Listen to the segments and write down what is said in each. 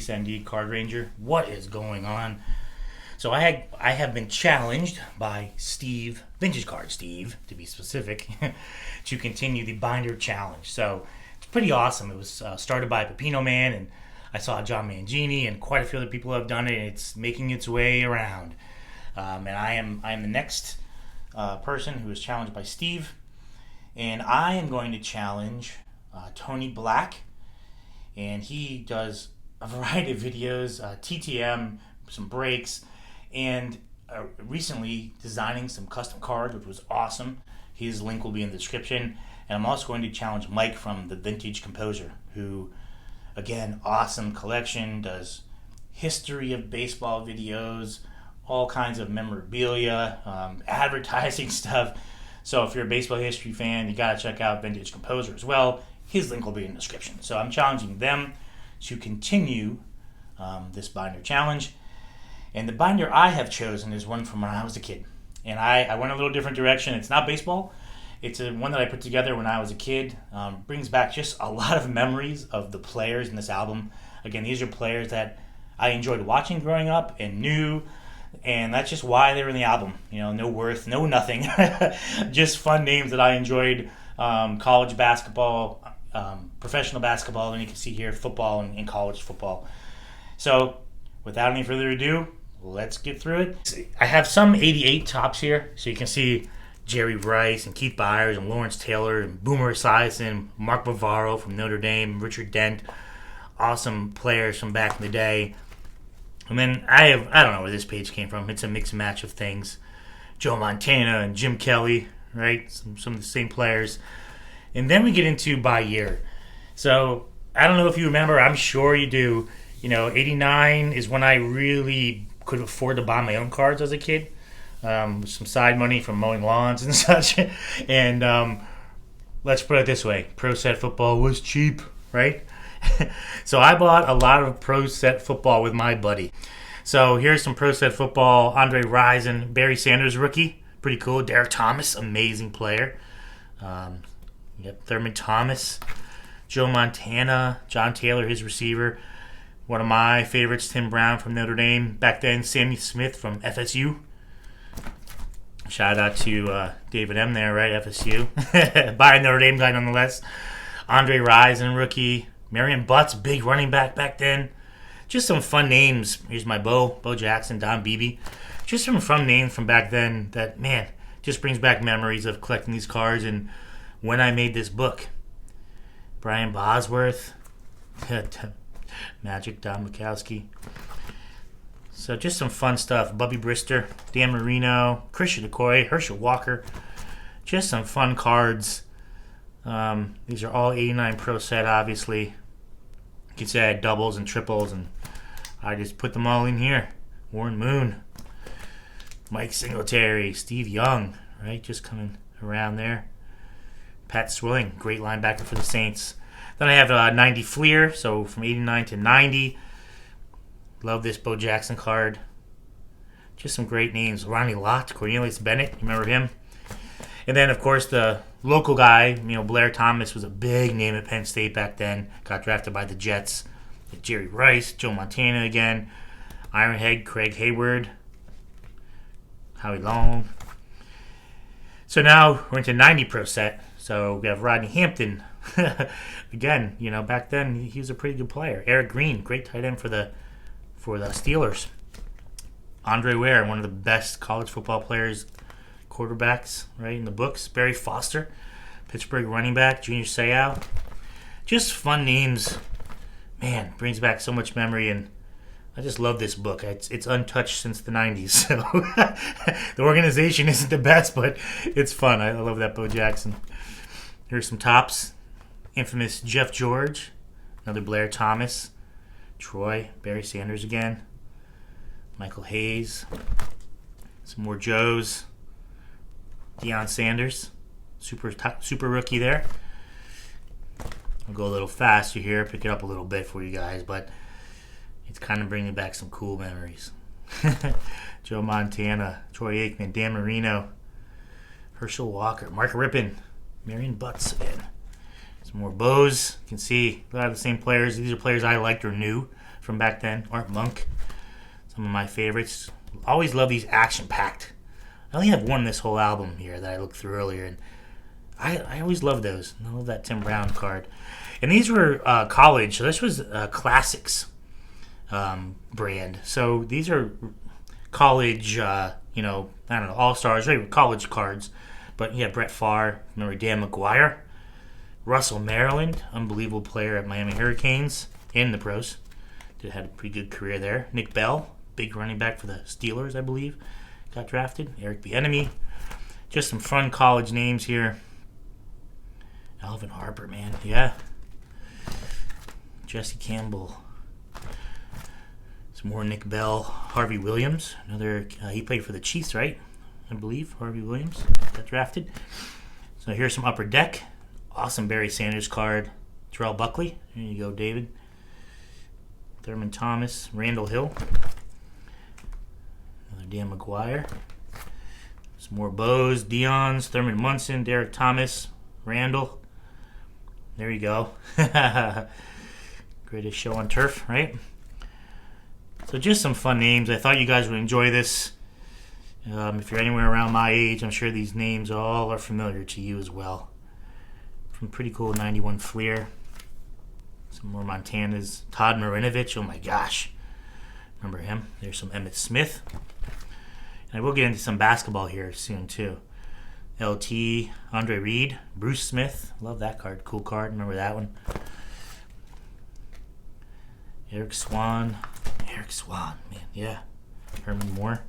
Maurice ND Card Ranger. What is going on? So I have been challenged by Steve, Vintage Card Steve, to be specific, to continue the binder challenge. So it's pretty awesome. It was started by Pepino Man, and I saw John Mangini and quite a few other people have done it, and it's making its way around. And I am the next person who is challenged by Steve, and I am going to challenge Tony Black, and he does a variety of videos, TTM, some breaks, and recently designing some custom cards, which was awesome. His link will be in the description. And I'm also going to challenge Mike from the Vintage Composer, who, again, awesome collection, does history of baseball videos, all kinds of memorabilia, advertising stuff. So if you're a baseball history fan, you got to check out Vintage Composer as well. His link will be in the description. So I'm challenging them to continue this binder challenge. And the binder I have chosen is one from when I was a kid. And I went a little different direction. It's not baseball. It's one that I put together when I was a kid. Brings back just a lot of memories of the players in this album. Again, these are players that I enjoyed watching growing up and knew. And that's just why they were in the album. You know, no worth, no nothing. Just fun names that I enjoyed. College basketball, professional basketball, and you can see here football and college football. So without any further ado, let's get through it. I have some 88 tops here, so you can see Jerry Rice and Keith Byers and Lawrence Taylor and Boomer Esiason, Mark Bavaro from Notre Dame, Richard Dent, awesome players from back in the day. And then I don't know where this page came from. It's a mixed match of things. Joe Montana and Jim Kelly, right? Some of the same players. And then we get into by year. So I don't know if you remember. I'm sure you do. You know, 89 is when I really could afford to buy my own cards as a kid. Some side money from mowing lawns and such. And let's put it this way. Pro Set football was cheap, right? So I bought a lot of Pro Set football with my buddy. So here's some Pro Set football. Andre Rison, Barry Sanders rookie. Pretty cool. Derek Thomas, amazing player. Thurman Thomas. Joe Montana. John Taylor, his receiver. One of my favorites, Tim Brown from Notre Dame. Back then, Sammy Smith from FSU. Shout out to David M. there, right? FSU. By a Notre Dame guy nonetheless. Andre Rison, rookie. Marion Butts, big running back then. Just some fun names. Here's my Bo Jackson, Don Beebe. Just some fun names from back then that, man, just brings back memories of collecting these cards and when I made this book. Brian Bosworth. Magic, Don Mikowski. So just some fun stuff. Bubby Brister, Dan Marino, Christian McCoy, Herschel Walker. Just some fun cards. These are all 89 Pro Set, obviously. You can say I had doubles and triples, and I just put them all in here. Warren Moon, Mike Singletary, Steve Young, right? Just coming around there. Pat Swilling, great linebacker for the Saints. Then I have 90 Fleer, so from 89 to 90. Love this Bo Jackson card. Just some great names. Ronnie Lott, Cornelius Bennett, you remember him? And then, of course, the local guy, Blair Thomas was a big name at Penn State back then. Got drafted by the Jets. Like Jerry Rice, Joe Montana again. Ironhead, Craig Hayward. Howie Long. So now we're into 90 Pro Set. So we have Rodney Hampton. Again, back then he was a pretty good player. Eric Green, great tight end for the Steelers. Andre Ware, one of the best college football players, quarterbacks, right, in the books. Barry Foster, Pittsburgh running back. Junior Seau. Just fun names. Man, brings back so much memory, and I just love this book. It's untouched since the 90s, so the organization isn't the best, but it's fun. I love that Bo Jackson. Here's some tops. Infamous Jeff George, another Blair Thomas, Troy, Barry Sanders again, Michael Hayes, some more Joes, Deion Sanders, super rookie there. I'll go a little faster here, pick it up a little bit for you guys, but it's kind of bringing back some cool memories. Joe Montana, Troy Aikman, Dan Marino, Herschel Walker, Mark Rippon, Marion Butts again. Some more Bows. You can see a lot of the same players. These are players I liked or knew from back then. Art Monk, some of my favorites. Always love these action-packed. I only have one this whole album here that I looked through earlier, and I always love those. I love that Tim Brown card. And these were college. So this was Classics brand. So these are college, I don't know, all-stars, right? College cards. But you had Brett Favre, remember Dan McGuire, Russell Maryland, unbelievable player at Miami Hurricanes and the pros. Had a pretty good career there. Nick Bell, big running back for the Steelers, I believe, got drafted. Eric Bieniemy. Just some fun college names here. Alvin Harper, man, yeah. Jesse Campbell. Some more Nick Bell. Harvey Williams, another. He played for the Chiefs, right? I believe Harvey Williams got drafted. So here's some Upper Deck. Awesome Barry Sanders card. Terrell Buckley. There you go, David. Thurman Thomas, Randall Hill, another Dan McGuire, some more Bose, Dion's, Thurman Munson, Derek Thomas, Randall. There you go. Greatest show on turf, right? So just some fun names. I thought you guys would enjoy this. If you're anywhere around my age, I'm sure these names all are familiar to you as well. From pretty cool 91 Fleer. Some more Montanas. Todd Marinovich, oh my gosh. Remember him? There's some Emmitt Smith. And I will get into some basketball here soon too. LT, Andre Reed, Bruce Smith. Love that card. Cool card. Remember that one? Eric Swan. Man, yeah. Herman Moore.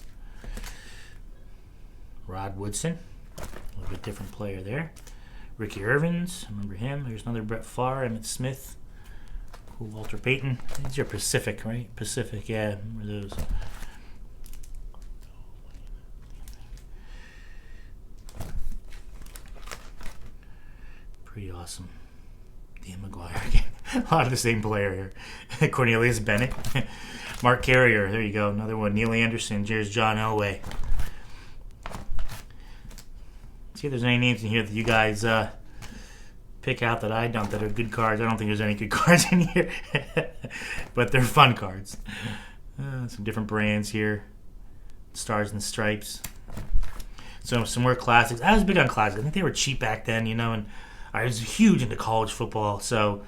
Rod Woodson. A little bit different player there. Ricky Irvins. Remember him? There's another Brett Favre. Emmitt Smith. Cool, Walter Payton. These are Pacific, right? Pacific, yeah. Remember those. Pretty awesome. Dan McGuire again. A lot of the same player here. Cornelius Bennett. Mark Carrier. There you go. Another one. Neil Anderson. Here's John Elway. See if there's any names in here that you guys pick out that I don't, that are good cards. I don't think there's any good cards in here. But they're fun cards. Some different brands here. Stars and Stripes. So some more classics. I was big on classics. I think they were cheap back then, and I was huge into college football. So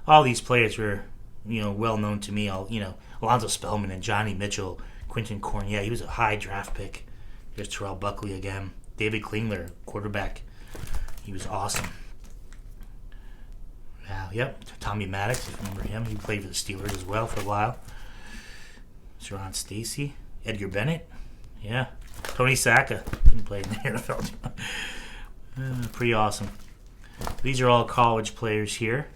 all these players were, well known to me. Alonzo Spellman and Johnny Mitchell, Quentin Cornett. He was a high draft pick. There's Terrell Buckley again. David Klingler, quarterback. He was awesome. Yep. Tommy Maddox, if you remember him. He played for the Steelers as well for a while. Sharon Stacy. Edgar Bennett. Yeah. Tony Sacca. Didn't play in the NFL. Pretty awesome. These are all college players here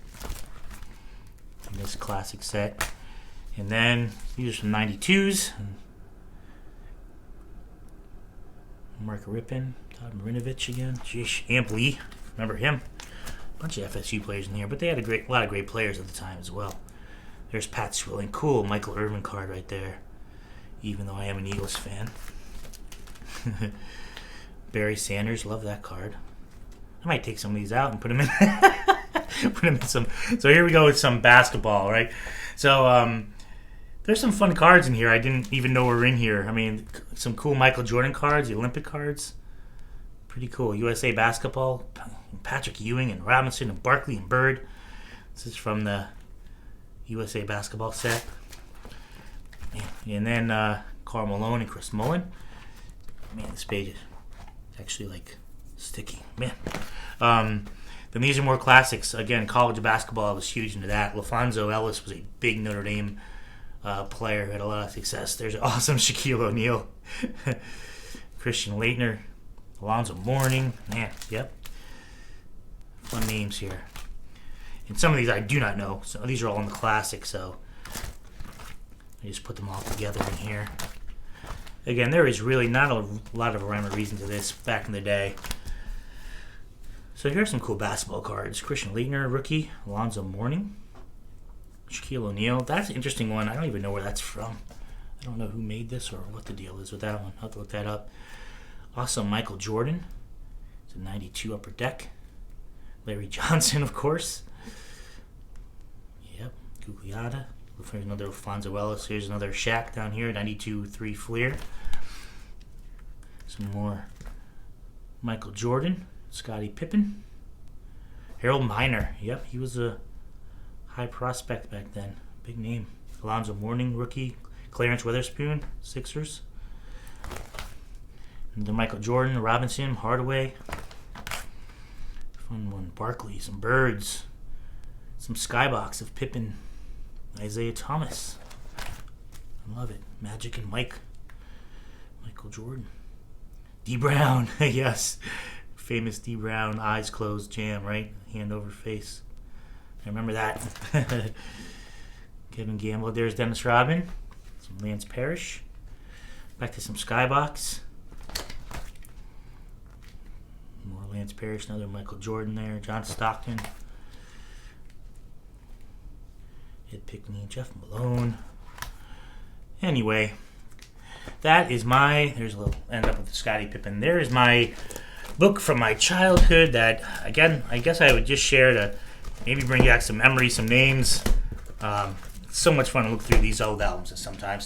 in this classic set. And then these are some 92s. Mark Rippon. Todd Marinovich again. Sheesh. Amp Lee. Remember him? Bunch of FSU players in here, but they had a lot of great players at the time as well. There's Pat Swilling. Cool Michael Irvin card right there, even though I am an Eagles fan. Barry Sanders, love that card. I might take some of these out and put them in put them in some. So here we go with some basketball, right? So there's some fun cards in here. I didn't even know were in here. I mean, some cool Michael Jordan cards, the Olympic cards. Pretty cool. USA Basketball, Patrick Ewing and Robinson and Barkley and Bird. This is from the USA Basketball set. And then Karl Malone and Chris Mullin. Man, this page is actually like sticky. Man. Then these are more classics. Again, college basketball, I was huge into that. LaFonso Ellis was a big Notre Dame player, had a lot of success. There's an awesome Shaquille O'Neal. Christian Laettner. Alonzo Mourning. Man, yep. Fun names here. And some of these I do not know. So these are all in the classic, so I just put them all together in here. Again, there is really not a lot of rhyme or reason to this back in the day. So here's some cool basketball cards. Christian Laettner, rookie. Alonzo Mourning. Shaquille O'Neal. That's an interesting one. I don't even know where that's from. I don't know who made this or what the deal is with that one. I'll have to look that up. Also, Michael Jordan. It's a 92 Upper Deck. Larry Johnson, of course. Yep. Gugliotta. Here's another Alfonso Ellis. Here's another Shaq down here, 92-3 Fleer. Some more Michael Jordan, Scottie Pippen. Harold Miner. Yep, he was a high prospect back then. Big name. Alonzo Mourning, rookie. Clarence Weatherspoon, Sixers. And then Michael Jordan, Robinson, Hardaway. Fun one. Barkley, some Birds. Some Skybox of Pippen. Isaiah Thomas. I love it. Magic and Michael Jordan. D. Brown. Yes. Famous D. Brown, eyes closed jam, right? Hand over face. I remember that. Kevin Gamble. There's Dennis Rodman. Some Lance Parrish. Back to some Skybox. More Lance Parrish. Another Michael Jordan there. John Stockton. Ed Pickney. Jeff Malone. Anyway, that is my... There's a little... End up with Scottie Pippen. There is my book from my childhood that, again, I guess I would just share to maybe bring back some memories, some names. It's so much fun to look through these old albums sometimes.